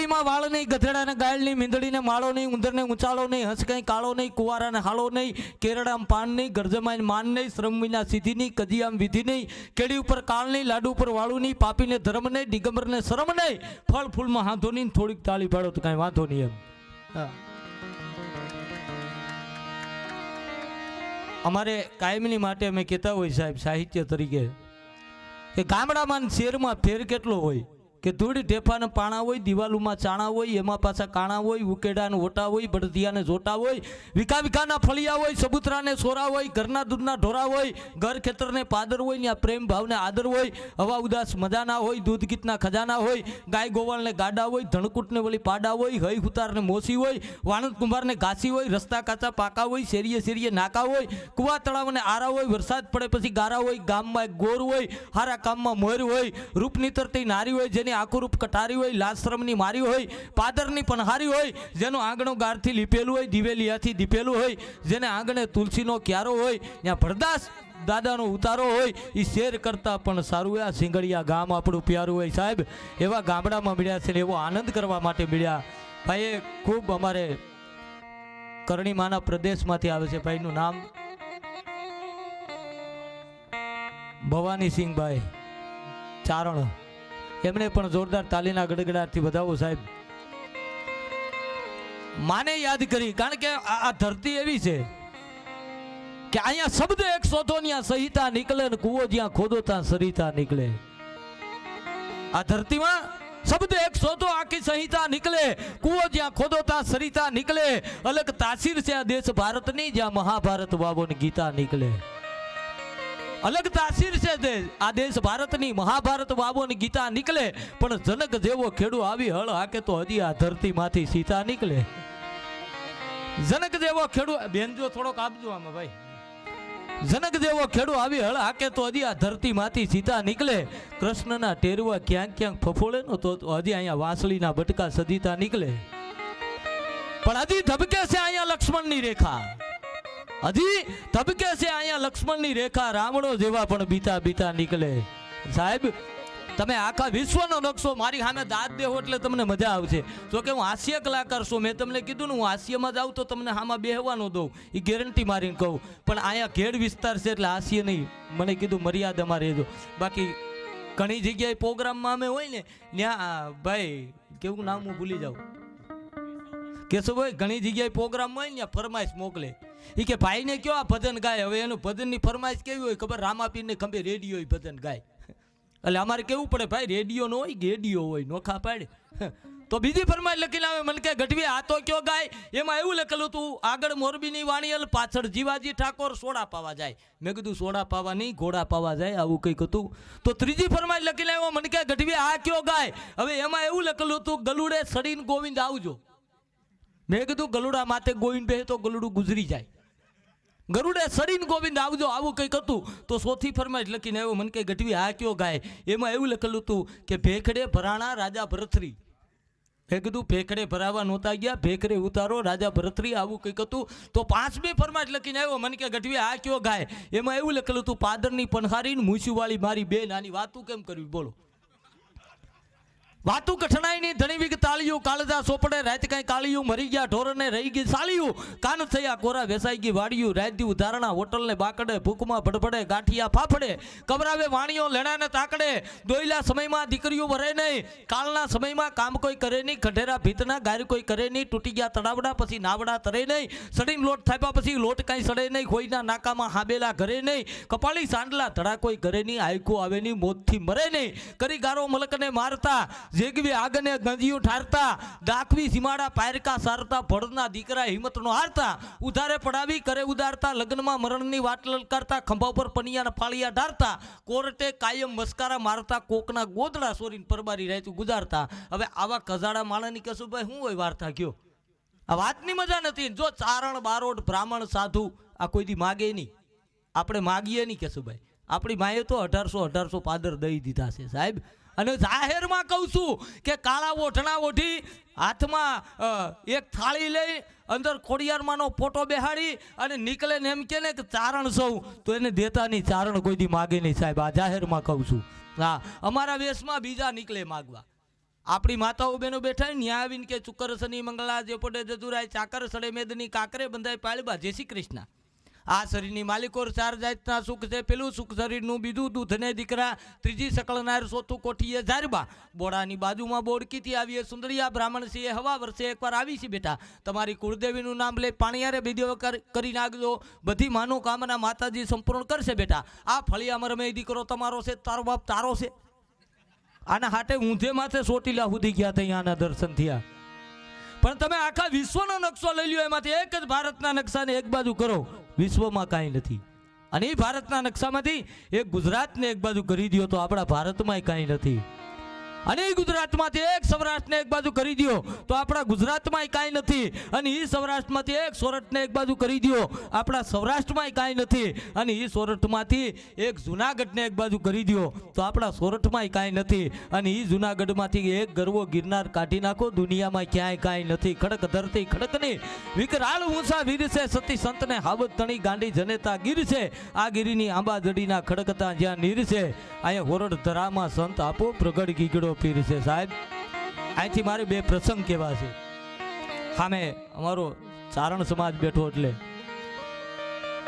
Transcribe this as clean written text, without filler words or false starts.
ધરતીમાં વાળ નહીં, ગધેડાને ગાયલ નહીં, મીંદડીને માળો નહીં, ઉંદરને ઊંચાળો નહીં, હંસ કંઈ કાળો નહીં, કુવારાને હાળો નહીં, કેરડામ પાન નહીં, ગરજમાઈને માન નહીં, શ્રમ વિના સિદ્ધિ નહીં, કજિયામ વિધિ નહીં, કેડી ઉપર કાળ નહીં, લાડુ ઉપર વાળું નહીં, પાપીને ધર્મ નહીં, દિગંબરને શરમ નહીં, ફળ ફૂલમાં હાંધો નહીં, થોડીક તાળી પાડો તો કાંઈ વાંધો નહીં એમ. અમારે કાયમની માટે અમે કહેતા હોય સાહેબ સાહિત્ય તરીકે કે ગામડામાં શહેરમાં ફેર કેટલો હોય કે ધૂળી ઢેફાને પાણા હોય, દિવાલોમાં ચાણા હોય, એમાં પાછા કાણા હોય, ઉકેડાને ઓટા હોય, બળદિયાને જોટા હોય, વિકા વિકાના ફળિયા હોય, સબૂતરાને સોરા હોય, ઘરના દૂધના ઢોરા હોય, ઘર ખેતરને પાદર હોય, ત્યાં પ્રેમ ભાવને આદર હોય, હવા ઉદાસ મજાના હોય, દૂધ ગીતના ખજાના હોય, ગાય ગોવાળને ગાડા હોય, ધણકૂટને વળી પાડા હોય, હઈ હુતારને મોસી હોય, વાણંદ કુંભારને ઘાસી હોય, રસ્તા કાચા પાકા હોય, શેરીએ શેરીએ નાકા હોય, કુવા તળાવને આરા હોય, વરસાદ પડે પછી ગારા હોય, ગામમાં એક ગોર હોય, હારા કામમાં મોર હોય, રૂપની તરતી નારી હોય, જેની આખું રૂપ કટારી હોય, લાશ્રમની મારી હોય, પાદરની પનહારી હોય, જેનો આંગણો ગારથી લીપેલું હોય, દિવેલિયાથી દીપેલું હોય, જેને આંગણે તુલસીનો ક્યારો હોય, ત્યાં ભરદાસ દાદાનો ઉતારો હોય, એ શેર કરતા પણ સારું આ સિંગડિયા ગામ આપણું પ્યારું હોય સાહેબ. એવા ગામડામાં મળ્યા છે ને એવો આનંદ કરવા માટે મળ્યા. ભાઈ ખૂબ અમારે કરણીમાના પ્રદેશમાંથી આવે છે. ભાઈનું નામ ભવાનીસિંહભાઈ ચારણ. એમણે પણ જોરદાર તાલીના ગડગડાટથી વધાવો સાહેબ. માને યાદ કરી, કારણ કે આ ધરતી એવી છે કે અહીંયા શબ્દ એક શોધો ત્યાં સહિતા નીકળે ને કૂવો જ્યાં ખોદો ત્યાં સરિતા નીકળે. આ ધરતીમાં શબ્દ એક શોધો આખી સંહિતા નીકળે, કૂવો જ્યાં ખોદો ત્યાં સરિતા નીકળે. અલગ તાસીર છે આ દેશ ભારતની, જ્યાં મહાભારત વાવો ને ગીતા નીકળે. અલગ તાસીર છે આ દેશ ભારતની, મહાભારત વાવો ને ગીતા નીકળે. પણ જનક જેવો ખેડૂ આવી હળ હાકે તો હજી આ ધરતીમાંથી સીતા નીકળે. જનક જેવો ખેડૂ, બેન જો થોડોક આપજો આમાં ભાઈ. જનક જેવો ખેડૂ આવી હળ હાકે તો હજી આ ધરતીમાંથી સીતા નીકળે. કૃષ્ણના ટેરવા ક્યાંક ક્યાંક ફફોળે નો તો હજી અહીંયા વાંસળીના બટકા સદીતા નીકળે. પણ હજી ધબકે છે અહીંયા લક્ષ્મણની રેખા, હજી ધબકે છે અહીંયા લક્ષ્મણની રેખા. રામણો જેવા પણ બીતા બીતા નીકળે. સાહેબ તમે આખા વિશ્વનો નકશો મારી સામે દાદ દેવો એટલે તમને મજા આવશે. જો કે હું હાસ્ય કલાકાર છું, મેં તમને કીધું ને હું હાસ્યમાં જાઉં તો તમને આમાં બેહવા ન દઉં, એ ગેરંટી મારીને કહું. પણ અહીંયા ઘેડ વિસ્તાર છે એટલે હાસ્ય નહીં, મને કીધું મર્યાદામાં રહેજો. બાકી ઘણી જગ્યાએ પ્રોગ્રામમાં અમે હોય ને ત્યાં ભાઈ કેવું નામ હું ભૂલી જાઉં, કેશવભાઈ ઘણી જગ્યાએ પ્રોગ્રામમાં હોય ને ત્યાં ફરમાઈશ મોકલે. એ કે ભાઈને કયો આ ભજન ગાય. હવે એનું ભજનની ફરમાઈશ કેવી હોય ખબર? રામાપીરને ખંભે રેડિયો ભજન ગાય. એટલે અમારે કેવું પડે ભાઈ, રેડિયો નો હોય ગેડિયો હોય, નોખા પાડે. તો બીજી ફરમાઈશ લખીને આવે, મને કે ગઢવી આ તો કયો ગાય. એમાં એવું લખેલું હતું, આગળ મોરબીની વાણીયલ, પાછળ જીવાજી ઠાકોર સોડા પાવા જાય. મેં કીધું સોડા પાવા નહીં, ઘોડા પાવા જાય, આવું કંઈક હતું. તો ત્રીજી ફરમાઈશ લખીને આવ્યો, મને કે ગઢવી આ કયો ગાય. હવે એમાં એવું લખેલું હતું, ગલુડે સડીને ગોવિંદ આવજો. મેં કીધું ગલુડા માથે ગોવિંદ બે તો ગલુડું ગુજરી જાય, ગરુડે સડીને ગોવિંદ આવજો, આવું કંઈક હતું. તો ચોથી ફરમાઈશ લખીને આવ્યો, મને કે ગઢવી આ કયો ગાય. એમાં એવું લખેલું હતું કે ભેખડે ભરાણા રાજા ભરથરી. મેં કીધું ભેખડે ભરાવા નહોતા ગયા, ભેખડે ઉતારો રાજા ભરથરી, આવું કંઈક હતું. તો પાંચમી ફરમાઈશ લખીને આવ્યો, મને કે ગઢવી આ કયો ગાય. એમાં એવું લખેલું હતું, પાદરની પનહારીને મૂછીવાળી મારી બેન. આની વાતું કેમ કરવી બોલો? વાતું કઠણાઈ ની ધણી વીગ તાળિયું, કાળજા સોપડે રાત કઈ કાળિયું, મરી ગયા ઢોરને રહી ગઈ સાળિયું, કાન થયા કોરા વેસાઈ ગઈ વાડિયું, રાત દી ઉધારણા હોટલ ને બાકડે, ભૂખમાં ભડભડે ગાંઠિયા ફાફડે, કબરાવે વાણીઓ લેણાને તાકડે, દોયલા સમયમાં દીકરીઓ વરે નહીં, કાળના સમયમાં કામ કોઈ કરે નહીં, ખઢેરા ભીતના ગાય કોઈ કરે નહીં, તૂટી ગયા તળાવડા પછી નાવડા તરે નહીં, સડીને લોટ થાપ્યા પછી લોટ કાંઈ સડે નહીં, ખોઈના નાકામાં હાબેલા ઘરે નહીં, કપાળી સાંડલા ધડા કોઈ ઘરે નહીં, આયકો આવે નહીં, મોતથી મરે નહીં, કરી ગારો મલકને મારતા, જેગવી આગને ગંજીયું ઠારતા, દાખવી સીમાડા પાયરકા સારતા, ભડના દીકરા હિંમતનો હારતા, ઉધારે પડાવી કરે ઉદારતા, લગ્નમાં મરણની વાટ લલકારતા, ખંભા ઉપર પનિયાના ફાળિયા ઢારતા, કોર્ટે કાયમ મસ્કારા મારતા, કોકના ગોદડા સોરીને પરબારી રહેતું ગુજારતા. હવે આવા કજાડા માણસની કશું ભાઈ શું હોય વાર્તા કયો? આ વાતની મજા નથી. જો ચારણ બારોટ બ્રાહ્મણ સાધુ આ કોઈ દી માગે નહીં, આપણે માગીએ નહીં કશું ભાઈ. આપણી માએ તો 1800 પાદર દઈ દીધા છે સાહેબ. અને જાહેરમાં કહું છું કે કાળા ઓઢણા ઓઢી હાથમાં એક થાળી લઈ અંદર ખોડિયારમાંનો ફોટો બેહાડી અને નીકળે ને એમ કે ને કે ચારણ સૌ, તો એને દેતા નહીં, ચારણ કોઈ દી માગે નહીં સાહેબ. આ જાહેરમાં કહું છું. હા, અમારા વેશમાં બીજા નીકળે માગવા. આપણી માતાઓ બહેનો બેઠા ન્યા આવીને કે ચુકર શનિ મંગળા જે પોડે જજુરાય ચાકર સડે મેદની કાકરે બંધાય પાળબા જય શ્રી કૃષ્ણ. આ શરીરની માલિકો ચાર જાતના સુખ છે. પેલું સુખ શરીરનું, બીજું દૂધને દીકરા, ત્રીજી સકળનાર, ચોથું કોઠીએ ઝારબા. બોડાની બાજુમાં બોડકીથી આવીએ સુંદરિયા બ્રાહ્મણ છીએ, હવા વર્ષે એકવાર આવી છે બેટા. તમારી કુળદેવીનું નામ લઈ પાણીયારે બીજો કરી નાખજો. બધી માનોકામના માતાજી સંપૂર્ણ કરશે બેટા. આ ફળિયામાં રમે દીકરો તમારો છે, તારો બાપ તારો છે. આના હાટે ઊંધે માથે ચોટીલા સુધી ગયા હતા, અહીંયાના દર્શન થયા. પણ તમે આખા વિશ્વનો નકશો લઈ લ્યો, એમાંથી એક જ ભારતના નકશાને એક બાજુ કરો, વિશ્વમાં કાંઈ નથી. અને એ ભારતના નકશામાંથી એક ગુજરાતને એક બાજુ કરી દો તો આપણા ભારતમાં કાંઈ નથી. અને એ ગુજરાતમાંથી એક સૌરાષ્ટ્રને એક બાજુ કરી દો તો આપણા ગુજરાતમાં કાંઈ નથી. અને એ સૌરાષ્ટ્રમાંથી એક સોરઠને એક બાજુ કરી દો, આપણા સૌરાષ્ટ્રમાં કાંઈ નથી. અને એ સોરઠમાંથી એક જુનાગઢને એક બાજુ કરી દો તો આપણા સોરઠમાં કાંઈ નથી. અને એ જુનાગઢમાંથી એક ગરવો ગિરનાર કાઢી નાખો, દુનિયામાં ક્યાંય કાંઈ નથી. ખડક ધરતી ખડકની વિકરાળ ઊંચા વીર છે, સતી સંતને હાવત તણી ગાંડી જનેતા ગીર છે. આ ગીરીની આંબા જડીના ખડકતા જ્યાં નીર છે, અહીંયા હોરડ ધરામાં સંત આપો પ્રગટ ગીગડો પીર છે. સાહેબ, અહીંથી મારે બે પ્રસંગ કહેવા છે. સામે અમારો ચારણ સમાજ બેઠો એટલે